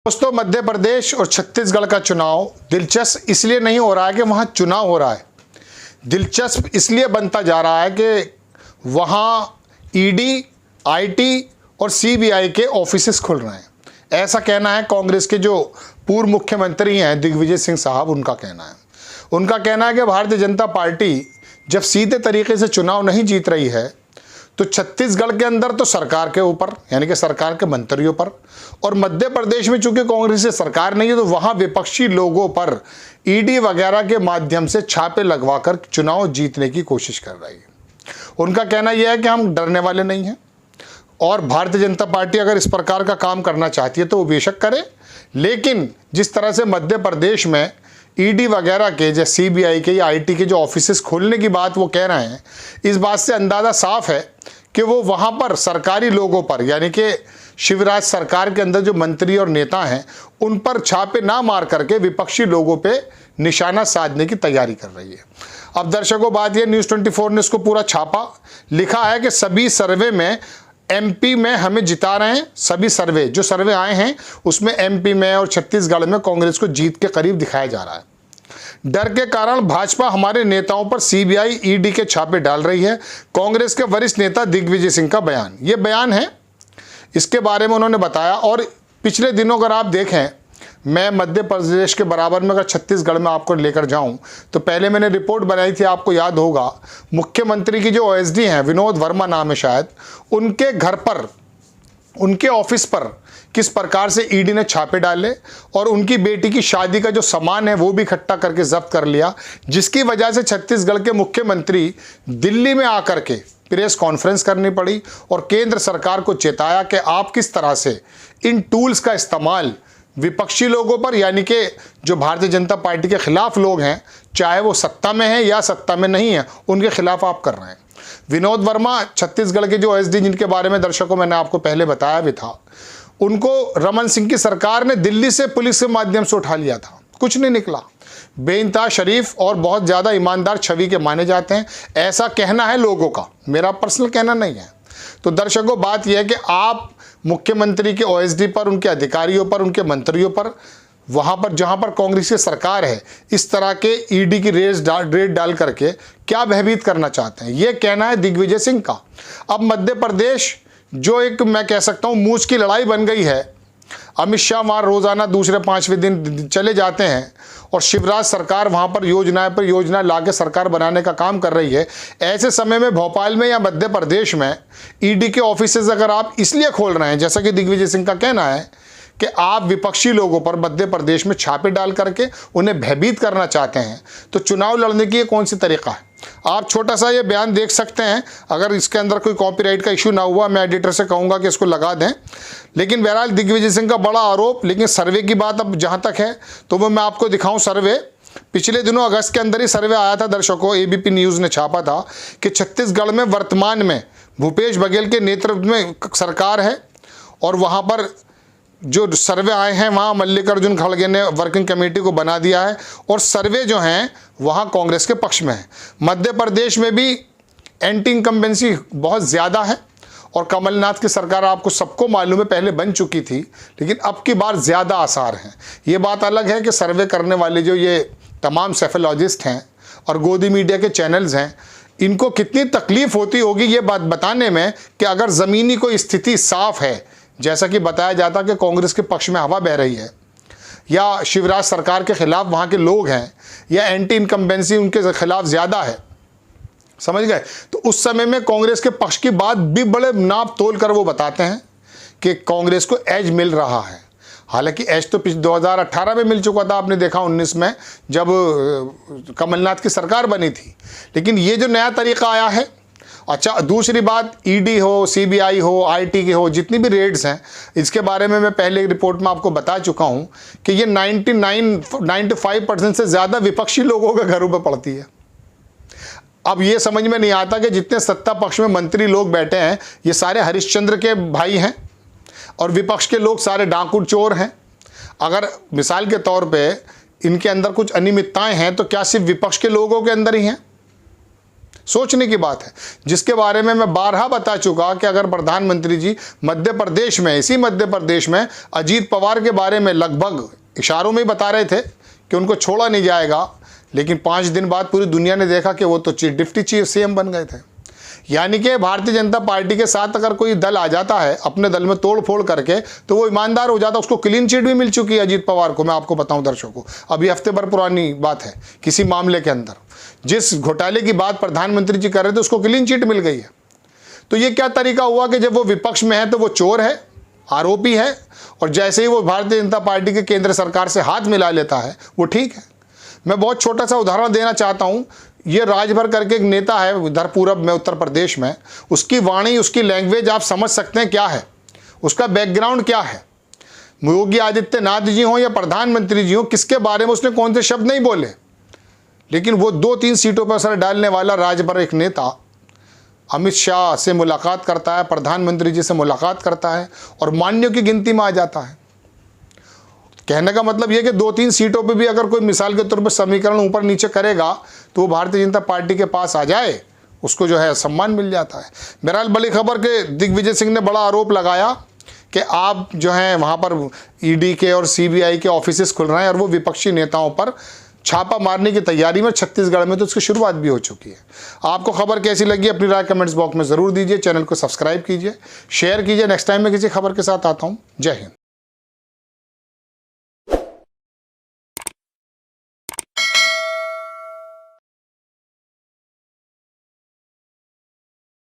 दोस्तों, मध्य प्रदेश और छत्तीसगढ़ का चुनाव दिलचस्प इसलिए नहीं हो रहा है कि वहाँ चुनाव हो रहा है। दिलचस्प इसलिए बनता जा रहा है कि वहाँ ईडी, आईटी और सीबीआई के ऑफिसेस खुल रहे हैं। ऐसा कहना है कांग्रेस के जो पूर्व मुख्यमंत्री हैं दिग्विजय सिंह साहब, उनका कहना है। उनका कहना है कि भारतीय जनता पार्टी जब सीधे तरीके से चुनाव नहीं जीत रही है तो छत्तीसगढ़ के अंदर तो सरकार के ऊपर यानी कि सरकार के मंत्रियों पर, और मध्य प्रदेश में चूंकि कांग्रेस की सरकार नहीं है तो वहां विपक्षी लोगों पर ईडी वगैरह के माध्यम से छापे लगवाकर चुनाव जीतने की कोशिश कर रही है। उनका कहना यह है कि हम डरने वाले नहीं हैं और भारतीय जनता पार्टी अगर इस प्रकार का काम करना चाहती है तो वो बेशक करे, लेकिन जिस तरह से मध्य प्रदेश में ईडी वगैरह के जैसे सीबीआई के या आईटी के जो ऑफिसेस खोलने की बात वो कह रहे हैं, इस बात से अंदाज़ा साफ है कि वो वहाँ पर सरकारी लोगों पर यानी कि शिवराज सरकार के अंदर जो मंत्री और नेता हैं उन पर छापे ना मार करके विपक्षी लोगों पे निशाना साधने की तैयारी कर रही है। अब दर्शकों, बात यह, न्यूज़ 24 ने इसको पूरा छापा, लिखा है कि सभी सर्वे में एमपी में हमें जिता रहे हैं। सभी सर्वे जो सर्वे आए हैं उसमें एमपी में और छत्तीसगढ़ में कांग्रेस को जीत के करीब दिखाया जा रहा है। डर के कारण भाजपा हमारे नेताओं पर सीबीआई, ईडी के छापे डाल रही है। कांग्रेस के वरिष्ठ नेता दिग्विजय सिंह का बयान, ये बयान है, इसके बारे में उन्होंने बताया। और पिछले दिनों अगर आप देखें, मैं मध्य प्रदेश के बराबर में अगर छत्तीसगढ़ में आपको लेकर जाऊं तो पहले मैंने रिपोर्ट बनाई थी, आपको याद होगा, मुख्यमंत्री की जो ओएसडी हैं, विनोद वर्मा नाम है शायद, उनके घर पर, उनके ऑफिस पर किस प्रकार से ईडी ने छापे डाले और उनकी बेटी की शादी का जो सामान है वो भी इकट्ठा करके जब्त कर लिया, जिसकी वजह से छत्तीसगढ़ के मुख्यमंत्री दिल्ली में आकर के प्रेस कॉन्फ्रेंस करनी पड़ी और केंद्र सरकार को चेताया कि आप किस तरह से इन टूल्स का इस्तेमाल विपक्षी लोगों पर यानी कि जो भारतीय जनता पार्टी के खिलाफ लोग हैं, चाहे वो सत्ता में हैं या सत्ता में नहीं है, उनके खिलाफ आप कर रहे हैं। विनोद वर्मा छत्तीसगढ़ के जो एसडी, जिनके बारे में दर्शकों मैंने आपको पहले बताया भी था, उनको रमन सिंह की सरकार ने दिल्ली से पुलिस के माध्यम से उठा लिया था, कुछ नहीं निकला। बेइंतहा शरीफ और बहुत ज़्यादा ईमानदार छवि के माने जाते हैं, ऐसा कहना है लोगों का, मेरा पर्सनल कहना नहीं है। तो दर्शकों, बात यह है कि आप मुख्यमंत्री के ओएसडी पर, उनके अधिकारियों पर, उनके मंत्रियों पर, वहाँ पर जहाँ पर कांग्रेस की सरकार है, इस तरह के ईडी की रेड डाल करके क्या भयभीत करना चाहते हैं, ये कहना है दिग्विजय सिंह का। अब मध्य प्रदेश जो एक, मैं कह सकता हूँ, मूंछ की लड़ाई बन गई है। अमित शाह वहाँ रोज़ाना दूसरे पांचवें दिन चले जाते हैं और शिवराज सरकार वहाँ पर योजना ला के सरकार बनाने का काम कर रही है। ऐसे समय में भोपाल में या मध्य प्रदेश में ईडी के ऑफिसेज अगर आप इसलिए खोल रहे हैं, जैसा कि दिग्विजय सिंह का कहना है कि आप विपक्षी लोगों पर मध्य प्रदेश में छापे डाल करके उन्हें भयभीत करना चाहते हैं, तो चुनाव लड़ने की ये कौन सी तरीका है? आप छोटा सा ये बयान देख सकते हैं, अगर इसके अंदर कोई कॉपीराइट का इशू ना हुआ मैं एडिटर से कहूँगा कि इसको लगा दें। लेकिन बहरहाल दिग्विजय सिंह का बड़ा आरोप, लेकिन सर्वे की बात अब जहाँ तक है तो वो मैं आपको दिखाऊँ सर्वे। पिछले दिनों अगस्त के अंदर ही सर्वे आया था दर्शकों, एबीपी न्यूज़ ने छापा था कि छत्तीसगढ़ में वर्तमान में भूपेश बघेल के नेतृत्व में सरकार है और वहाँ पर जो सर्वे आए हैं वहाँ मल्लिकार्जुन खड़गे ने वर्किंग कमेटी को बना दिया है और सर्वे जो हैं वहाँ कांग्रेस के पक्ष में है। मध्य प्रदेश में भी एंटी इनकम्बेंसी बहुत ज़्यादा है और कमलनाथ की सरकार आपको सबको मालूम है पहले बन चुकी थी, लेकिन अब की बार ज़्यादा आसार हैं। ये बात अलग है कि सर्वे करने वाले जो ये तमाम सेफोलॉजिस्ट हैं और गोदी मीडिया के चैनल्स हैं, इनको कितनी तकलीफ़ होती होगी ये बात बताने में कि अगर ज़मीनी कोई स्थिति साफ़ है, जैसा कि बताया जाता कि कांग्रेस के पक्ष में हवा बह रही है या शिवराज सरकार के खिलाफ वहाँ के लोग हैं या एंटी इनकम्बेंसी उनके खिलाफ ज़्यादा है, समझ गए, तो उस समय में कांग्रेस के पक्ष की बात भी बड़े नाप तोल कर वो बताते हैं कि कांग्रेस को एज मिल रहा है। हालांकि एज तो 2018 में मिल चुका था, आपने देखा 19 में जब कमलनाथ की सरकार बनी थी, लेकिन ये जो नया तरीका आया है। अच्छा, दूसरी बात, ईडी हो, सीबीआई हो, आईटी की हो, जितनी भी रेड्स हैं, इसके बारे में मैं पहले रिपोर्ट में आपको बता चुका हूं कि ये 95% से ज़्यादा विपक्षी लोगों के घरों पर पड़ती है। अब ये समझ में नहीं आता कि जितने सत्ता पक्ष में मंत्री लोग बैठे हैं ये सारे हरिश्चंद्र के भाई हैं और विपक्ष के लोग सारे डाकू चोर हैं। अगर मिसाल के तौर पर इनके अंदर कुछ अनियमितताएँ हैं तो क्या सिर्फ विपक्ष के लोगों के अंदर ही हैं? सोचने की बात है, जिसके बारे में मैं बारहा बता चुका कि अगर प्रधानमंत्री जी मध्य प्रदेश में, इसी मध्य प्रदेश में अजीत पवार के बारे में लगभग इशारों में ही बता रहे थे कि उनको छोड़ा नहीं जाएगा, लेकिन 5 दिन बाद पूरी दुनिया ने देखा कि वो तो डिप्टी चीफ सीएम बन गए थे। यानी कि भारतीय जनता पार्टी के साथ अगर कोई दल आ जाता है अपने दल में तोड़ फोड़ करके, तो वो ईमानदार हो जाता है। उसको क्लीन चिट भी मिल चुकी है अजीत पवार को, मैं आपको बताऊं दर्शकों, अभी हफ्ते भर पुरानी बात है। किसी मामले के अंदर जिस घोटाले की बात प्रधानमंत्री जी कर रहे थे उसको क्लीन चिट मिल गई है। तो ये क्या तरीका हुआ कि जब वो विपक्ष में है तो वो चोर है, आरोपी है, और जैसे ही वो भारतीय जनता पार्टी के केंद्र सरकार से हाथ मिला लेता है वो ठीक है। मैं बहुत छोटा सा उदाहरण देना चाहता हूँ। ये राजभर करके एक नेता है उधर पूरब में, उत्तर प्रदेश में, उसकी वाणी, उसकी लैंग्वेज आप समझ सकते हैं क्या है, उसका बैकग्राउंड क्या है। योगी आदित्यनाथ जी हों या प्रधानमंत्री जी हों, किसके बारे में उसने कौन से शब्द नहीं बोले, लेकिन वो 2-3 सीटों पर असर डालने वाला राजभर एक नेता अमित शाह से मुलाकात करता है, प्रधानमंत्री जी से मुलाकात करता है और मान्यों की गिनती में आ जाता है। कहने का मतलब यह कि 2-3 सीटों पे भी अगर कोई मिसाल के तौर पर समीकरण ऊपर नीचे करेगा तो वो भारतीय जनता पार्टी के पास आ जाए, उसको जो है सम्मान मिल जाता है। बहरहाल बड़ी खबर के दिग्विजय सिंह ने बड़ा आरोप लगाया कि आप जो हैं वहाँ पर ईडी के और सीबीआई के ऑफिसेस खुल रहे हैं और वो विपक्षी नेताओं पर छापा मारने की तैयारी में, छत्तीसगढ़ में तो उसकी शुरुआत भी हो चुकी है। आपको खबर कैसी लगी अपनी राय कमेंट्स बॉक्स में ज़रूर दीजिए। चैनल को सब्सक्राइब कीजिए, शेयर कीजिए। नेक्स्ट टाइम मैं किसी खबर के साथ आता हूँ। जय हिंद।